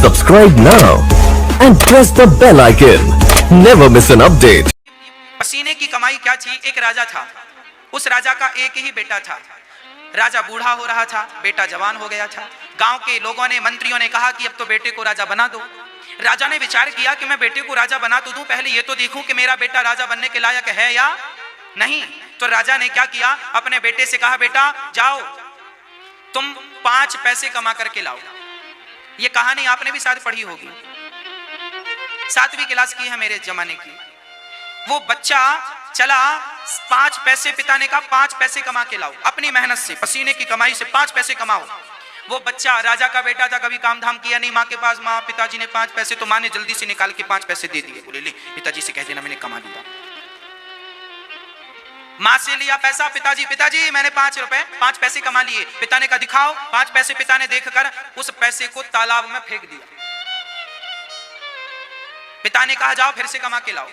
Subscribe now and press the bell icon. Never miss an update. पसीने की कमाई क्या थी? एक राजा था, उस राजा का एक ही बेटा था। राजा बूढ़ा हो रहा था, बेटा जवान हो गया था। गांव के लोगों ने, मंत्रियों ने कहा कि अब तो बेटे को राजा बना दो। राजा ने विचार किया कि मैं बेटे को राजा बना तो दूं, पहले ये तो देखूं कि मेरा बेटा राजा बनने के लायक है या नहीं। तो राजा ने क्या किया, अपने बेटे से कहा, बेटा जाओ तुम 5 पैसे कमा करके लाओ। ये कहानी आपने भी शायद पढ़ी होगी, 7वीं क्लास की है मेरे जमाने की। वो बच्चा चला, 5 पैसे, पिता ने कहा 5 पैसे कमा के लाओ, अपनी मेहनत से, पसीने की कमाई से 5 पैसे कमाओ। वो बच्चा राजा का बेटा था, कभी काम धाम किया नहीं, माँ के पास, माँ पिताजी ने 5 पैसे, तो माँ ने जल्दी से निकाल के 5 पैसे दे दिए। बोले ले पिताजी से कह देना मैंने कमा लिया। माँ से लिया पैसा, पिताजी मैंने 5 पैसे कमा लिए। पिता ने कहा दिखाओ 5 पैसे। पिता ने देखकर उस पैसे को तालाब में फेंक दिया। पिता ने कहा जाओ फिर से कमा के लाओ।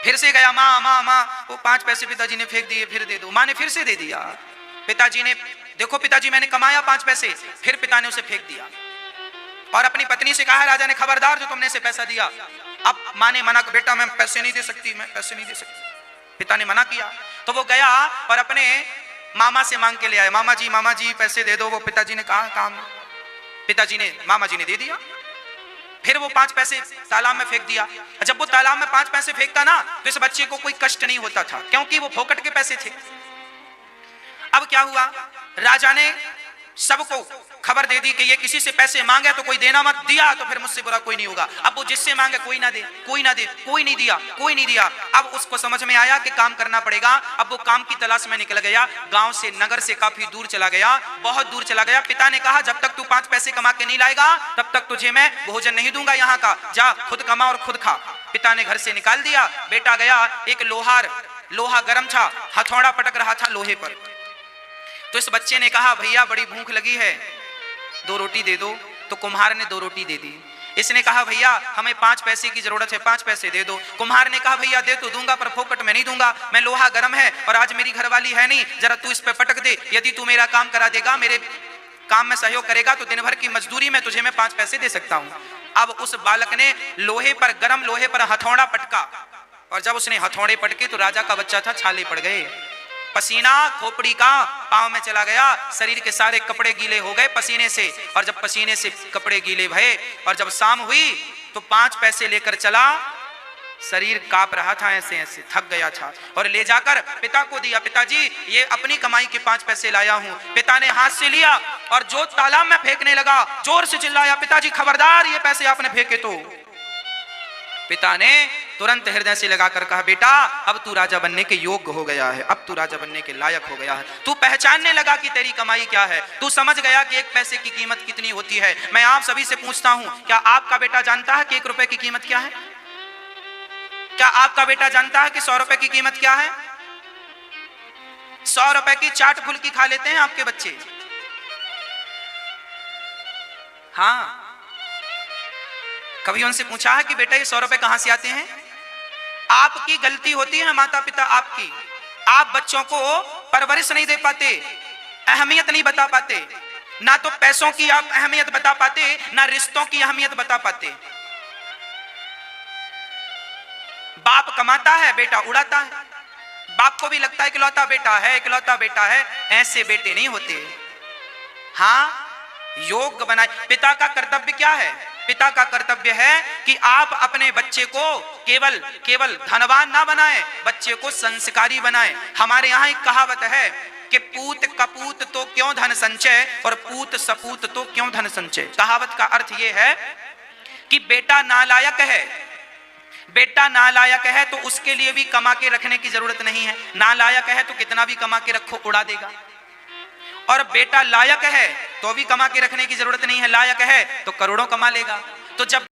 फिर से गया, माँ वो 5 पैसे पिताजी ने फेंक दिए, फिर दे दो। माँ ने फिर से दे दिया। पिताजी ने, देखो पिताजी मैंने कमाया 5 पैसे। फिर पिता ने उसे फेंक दिया और अपनी पत्नी से कहा, राजा ने खबरदार जो तुमने इसे पैसा दिया। अब माँ ने मना, बेटा मैं पैसे नहीं दे सकती, मैं पैसे नहीं दे सकती। पिता ने मना किया तो वो गया और अपने मामा से मांग के ले आया, मामा जी पैसे दे दो। वो पिताजी ने कहा काम, मामा जी ने दे दिया। फिर वो 5 पैसे तालाब में फेंक दिया। जब वो तालाब में 5 पैसे फेंकता ना तो इस बच्चे को कोई कष्ट नहीं होता था, क्योंकि वो फोकट के पैसे थे। अब क्या हुआ, राजा ने सबको खबर दे दी कि ये किसी से पैसे मांगे तो कोई देना मत, दिया तो फिर मुझसे बुरा कोई नहीं होगा। अब वो जिससे मांगे कोई ना दे, कोई नहीं दिया। अब उसको समझ में आया कि काम करना पड़ेगा। अब वो काम की तलाश में निकल गया, गांव से, नगर से काफी दूर चला गया, बहुत दूर चला गया। पिता ने कहा जब तक तू 5 पैसे कमा के नहीं लाएगा तब तक तुझे मैं भोजन नहीं दूंगा यहाँ का, जा खुद कमा और खुद खा। पिता ने घर से निकाल दिया। बेटा गया, एक लोहा गर्म था, हथौड़ा पटक रहा था लोहे पर। तो इस बच्चे ने कहा भैया बड़ी भूख लगी है, 2 रोटी दे दो। तो कुम्हार ने 2 रोटी दे दी। इसने कहा भैया हमें 5 पैसे की जरूरत है, 5 पैसे दे दो। कुम्हार ने कहा भैया दे तो दूंगा पर फोकट में नहीं दूंगा, मैं लोहा गर्म है और आज मेरी घरवाली है नहीं, जरा तू इस पे पटक दे। यदि तू मेरा काम करा देगा, मेरे काम में सहयोग करेगा तो दिन भर की मजदूरी में तुझे मैं 5 पैसे दे सकता हूं। अब उस बालक ने गर्म लोहे पर हथौड़ा पटका और जब उसने हथौड़े पटके तो राजा का बच्चा था, छाले पड़ गए। पसीना खोपड़ी का पांव में चला गया, शरीर के सारे कपड़े गीले हो गए पसीने से। और जब पसीने से कपड़े गीले भये और जब शाम हुई तो 5 पैसे लेकर चला, शरीर कांप रहा था, ऐसे थक गया था और ले जाकर पिता को दिया। पिताजी ये अपनी कमाई के 5 पैसे लाया हूं। पिता ने हाथ से लिया और जो तालाब में फेंकने लगा, जोर से चिल्लाया, पिताजी खबरदार ये पैसे आपने फेंके तो। पिता ने तुरंत हृदय से लगाकर कहा, बेटा अब तू राजा बनने के योग्य हो गया है, अब तू राजा बनने के लायक हो गया है। तू पहचानने लगा कि तेरी कमाई क्या है, तू समझ गया कि 1 पैसे की कीमत कितनी होती है। मैं आप सभी से पूछता हूं, क्या आपका बेटा जानता है कि 1 रुपए की कीमत क्या है? क्या आपका बेटा जानता है कि 100 रुपए की कीमत क्या है? 100 रुपए की चाट फुल्की खा लेते हैं आपके बच्चे। हाँ, कभी उनसे पूछा है कि बेटा ये 100 रुपए कहां से आते हैं? आपकी गलती होती है माता पिता आपकी, आप बच्चों को परवरिश नहीं दे पाते, अहमियत नहीं बता पाते, ना तो पैसों की आप अहमियत बता पाते, ना रिश्तों की अहमियत बता पाते। बाप कमाता है, बेटा उड़ाता है। बाप को भी लगता है इकलौता बेटा है, ऐसे बेटे नहीं होते। हाँ, योग्य बनाए। पिता का कर्तव्य क्या है? पिता का कर्तव्य है कि आप अपने बच्चे को केवल धनवान ना बनाएं, बच्चे को संस्कारी बनाएं। हमारे यहाँ एक कहावत है कि पूत कपूत तो क्यों धन संचय और पूत सपूत तो क्यों धन संचय। कहावत का अर्थ यह है कि बेटा नालायक है तो उसके लिए भी कमा के रखने की जरूरत नहीं है। नालायक है तो कितना भी कमा के रखो उड़ा देगा, और बेटा लायक है तो भी कमा के रखने की जरूरत नहीं है, लायक है तो करोड़ों कमा लेगा। तो जब